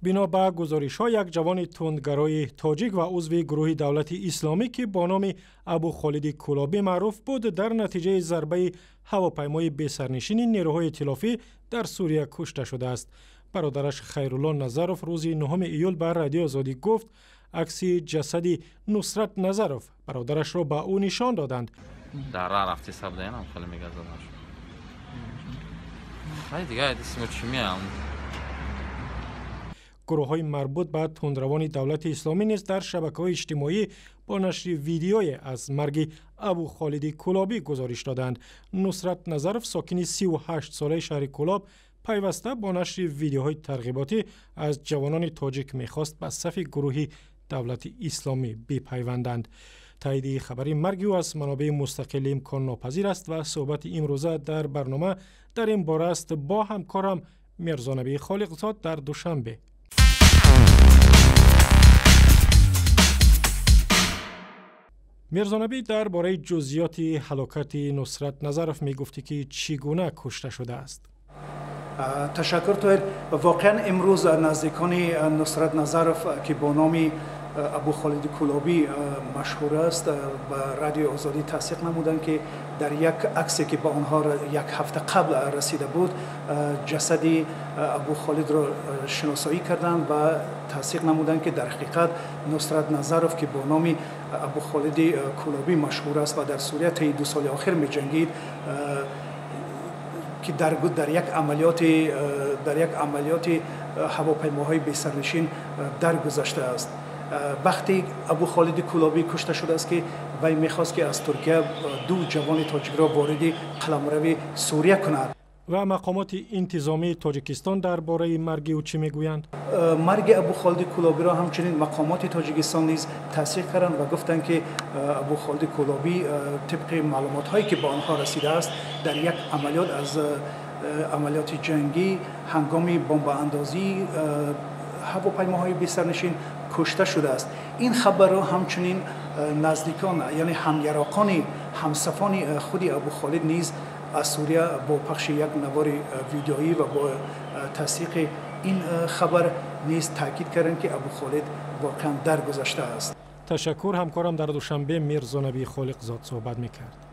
بنا به گزارش‌ها یک جوان تندگرای تاجیک و عضو گروه دولت اسلامی که با نام ابو خالد کلابی معروف بود در نتیجه ضربه هواپیمای بی‌سرنشین نیروهای ائتلافی در سوریه کشته شده است. برادرش خیرالله نظرов روز 9 ایول به رادیو آزادی گفت عکس جسد نصرت نظرов برادرش را به او نشان دادند. در راه رفتی سبده اینم خیلی میگذارش. ولی دیگه اسمو چی میام؟ گروه‌های مربوط به تندروان دولت اسلامی نیز در شبکه‌های اجتماعی با نشر ویدیوی از مرگ ابو خالد کلابی گزارش دادند. نصرت نظرов ساکن 38 ساله شهر کلاب پیوسته با نشر ویدیوهای ترغیباتی از جوانان تاجیک می‌خواست به صف گروه دولت اسلامی بپیوندند. تایید خبری مرگ او از منابع مستقل امکان ناپذیر است و صحبت امروزه در برنامه در این باره است با همکارم میرزا نبی خالقزاد در دوشنبه. میرزا نبی درباره جزئیات هلاکت نصرت نظرов میگفتی که چگونه کشته شده است. تشکر تویر. واقعا امروز نزدیکان نصرت نظرов که با نام ابو خالد کلابی مشهور است به رادیو آزادی تصدیق نمودند که در یک عکسی که با آنها یک هفته قبل رسیده بود جسد ابو خالد را شناسایی کردند و تصدیق نمودند که در حقیقت نصرت نظرов که با نام ابو خالد کلابی مشهور است و در سوریه طی 2 سال آخر می جنگید که در یک عملیات هواپیماهای بی‌سرنشین درگذشته است. وقتی ابو خالد کلابی کشته شده است که وی می‌خواست که از ترکیه 2 جوان تاجیک را وارد قلمرو سوریه کند. و مقامات انتظامی تاجیکستان درباره مرگ او چی میگویند؟ مرگ ابو خالد کلابی را همچنین مقامات تاجیکستان نیز تصدیق کردند و گفتند که ابو خالد کلابی طبق معلومات‌هایی که با آنها رسیده است در یک عملیات جنگی هنگام بمب اندازی هواپیماهای بی‌سرنشین کشته شده است. این خبر را همچنین نزدیکان یعنی همیراقان همصفان خود ابو خالد نیز از سوریه با پخش یک نوار ویدیویی و با تصدیق این خبر نیز تاکید کردند که ابو خالد واقعا درگذشته است. تشکر. همکارم در دوشنبه میرزا نبی خالقزاد صحبت میکرد.